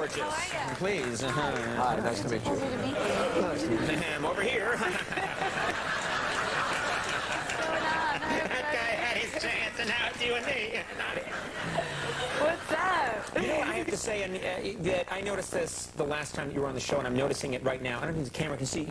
gorgeous. How are you? Please. Hi, nice to meet you. Pleasure to meet you. I'm over here. What's going on? That guy had his chance, and now it's you and me. What's up? You know what I have to say, that I noticed this the last time you were on the show, and I'm noticing it right now. I don't think the camera can see.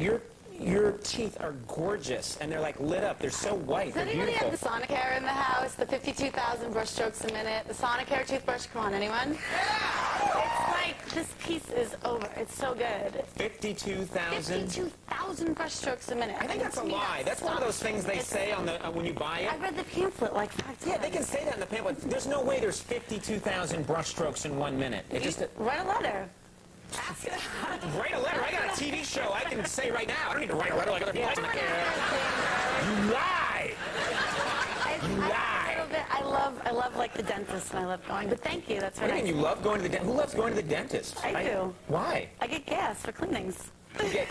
Your teeth are gorgeous, and they're like lit up. They're so white. Does They're anybody beautiful. have the Sonicare in the house? The 52,000 brush strokes a minute? The Sonicare toothbrush? Come on, anyone? It's like, this piece is over. It's so good. 52,000? 52,000 brush strokes a minute. I think that's a lie. That's one of those things they say on the when you buy it. I read the pamphlet like 5 times. Yeah, they can say that in the pamphlet. There's no way there's 52,000 brush strokes in 1 minute. It just Write a letter. write a letter. I got a TV show. I can say right now. I don't need to write a letter like other people. You lie. You lie. I love like the dentist, and I love going. But thank you. That's What what do you mean you love going to the dentist? Who loves going to the dentist? I do. Why? I get gas for cleanings. You get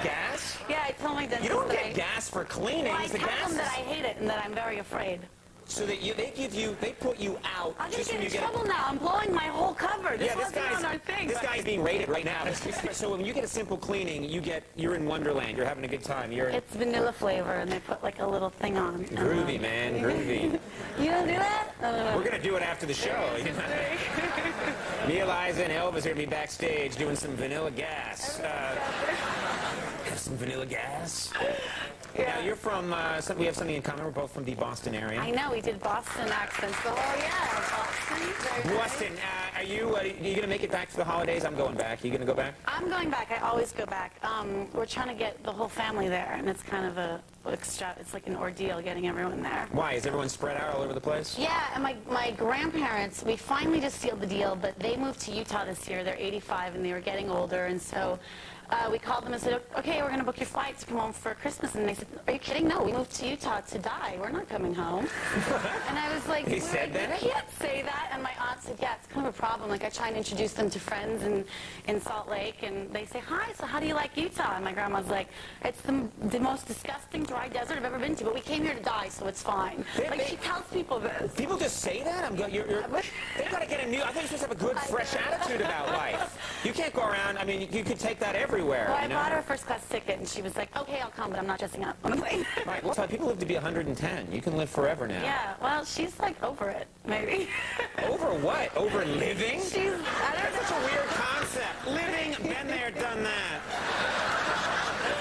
gas? Yeah, I tell my dentist You don't that get gas for cleanings. Well, I The tell gas them is... that I hate it and that I'm very afraid. So that they put you out I'm gonna just get when in you get... trouble now. I'm blowing my whole cover. This Yeah, wasn't on our thing. this but- guy's being rated right now. So when you get a simple cleaning, you're in Wonderland. You're having a good time. It's vanilla flavor, and they put like a little thing on. Groovy, man, groovy. You don't do that? No. We're gonna do it after the show. Me, Eliza, and Elvis are gonna be backstage doing some vanilla gas. Have some vanilla gas. Yeah. Now you're from. We have something in common. We're both from the Boston area. I know, we did Boston accents. Boston. Very nice. Boston. Are you gonna make it back for the holidays? I'm going back. Are you gonna go back? I'm going back. I always go back. We're trying to get the whole family there, and it's kind of it's like an ordeal getting everyone there. Why? Is everyone spread out all over the place? Yeah, and my grandparents, we finally just sealed the deal, but they moved to Utah this year. They're 85, and they were getting older, and so we called them and said, okay, we're going to book your flight to come home for Christmas. And they said, are you kidding? No, we moved to Utah to die. We're not coming home. And I was like, He said that? You can't say that. And my aunt said, yeah, it's kind of a problem. Like, I try and introduce them to friends in Salt Lake, and they say, hi, so how do you like Utah? And my grandma's like, it's the most disgusting dry desert I've ever been to, but we came here to die, so it's fine. She tells people this. People just say that? They've got to get a new... I think you're supposed to have a good, fresh attitude about life. You can't go around... I mean, you could take that everywhere. Well, I bought her a first-class ticket, and she was like, okay, I'll come, but I'm not dressing up on the plane. Right. Well, people live to be 110. You can live forever now. Yeah, well, she's like over it, maybe. Over what? Over living? I don't That's know. such a weird concept. Living, been there, done that.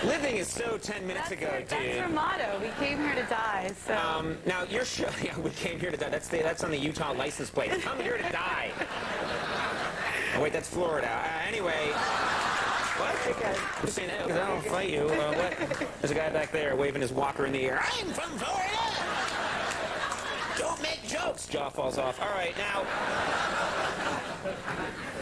Living is so 10 minutes ago, dude. That's her motto. We came here to die, so... Now, your show... Yeah, we came here to die. That's on the Utah license plate. Come here to die. Oh, wait, that's Florida. Anyway... What? I'm just saying that because I don't fight you. What? There's a guy back there waving his walker in the air. I'm from Florida! Don't make jokes! Jaw falls off. All right, now...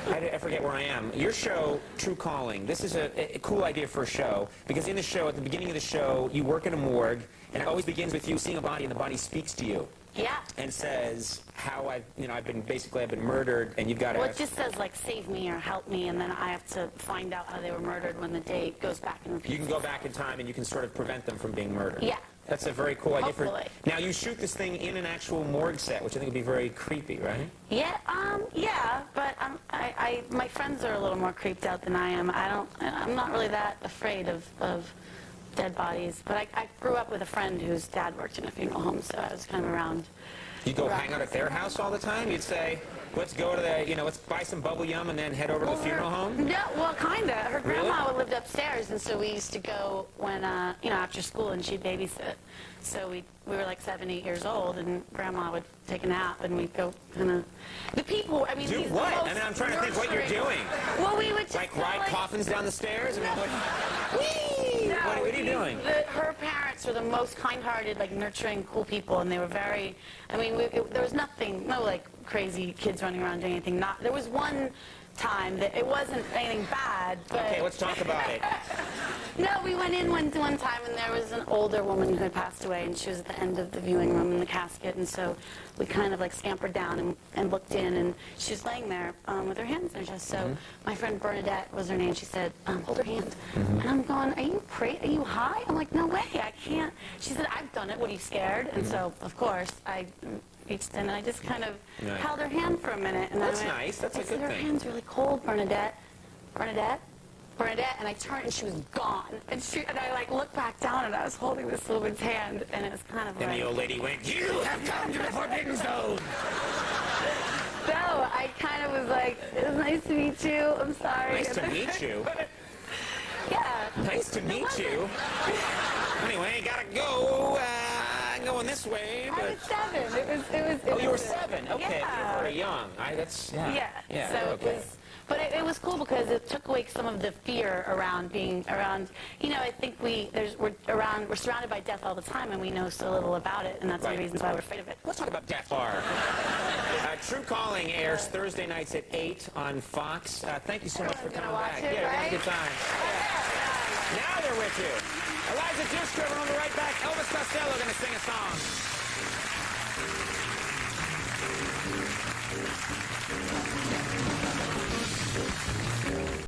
I forget where I am. Your show, True Calling, this is a cool idea for a show, because in the show, at the beginning of the show, you work in a morgue, and it always begins with you seeing a body, and the body speaks to you. Yeah. And says how I've been murdered, and you've got to... Well, it just says, like, save me or help me, and then I have to find out how they were murdered when the day goes back and repeats. You can go back in time, and you can sort of prevent them from being murdered. Yeah. That's a very cool idea. Hopefully. Now, you shoot this thing in an actual morgue set, which I think would be very creepy, right? Yeah, yeah, but my friends are a little more creeped out than I am. I'm not really that afraid of dead bodies, but I grew up with a friend whose dad worked in a funeral home, so I was kind of around. You go hang out at their house all the time? You'd say, let's go to let's buy some bubble yum and then head over to the funeral home? Yeah, well, kind of. Her Really? grandma lived upstairs, and so we used to go when, after school, and she'd babysit. So we were like 7, 8 years old, and Grandma would take a nap, and we'd go kind of... The people, I mean... Do these what? most I mean, I'm trying to think what you're doing. Well, we would just... Like ride coffins down the stairs? I mean, what? Whee! No, What are you doing? Her parents were the most kind-hearted, like, nurturing, cool people, and they were very... I mean, there was nothing, no, like, crazy kids running around doing anything. There was one time that it wasn't anything bad, but... Okay, let's talk about it. No, we went in one time, and there was an older woman who had passed away, and she was at the end of the viewing room in the casket, and so we kind of like scampered down and looked in, and she was laying there with her hands in her chest. So my friend Bernadette was her name. She said, hold her hand. And I'm going, are you crazy? Are you high? I'm like, no way, I can't. She said, I've done it. What, are you scared? And so, of course, I reached in, and I just kind of Right. held her hand for a minute. And That's I went, nice. That's a I said, good her thing. hand's really cold, Bernadette. Bernadette? Bernadette, and I turned and she was gone. And I like looked back down and I was holding this woman's hand, and it was kind of And like... the old lady went, "You have come to the Forbidden Zone." So I kind of was like, it was nice to meet you. I'm sorry. Nice to meet you. Yeah. Nice to meet you. Anyway, gotta go. I'm going this way. I But... was 7. It was. Oh, you were 7. Okay, Yeah. you're very young. That's Yeah. So okay. it was, but it was cool because it took away some of the fear around being around. You know, I think we're surrounded by death all the time, and we know so little about it, and that's one of the reasons why we're afraid of it. Let's talk about Death Bar. True Calling airs Thursday nights at 8 on Fox. Thank you so much for coming back. It, Yeah, right? have a good time. Now they're with you. Eliza Dushku, we're on the right back. Elvis Costello going to sing a song.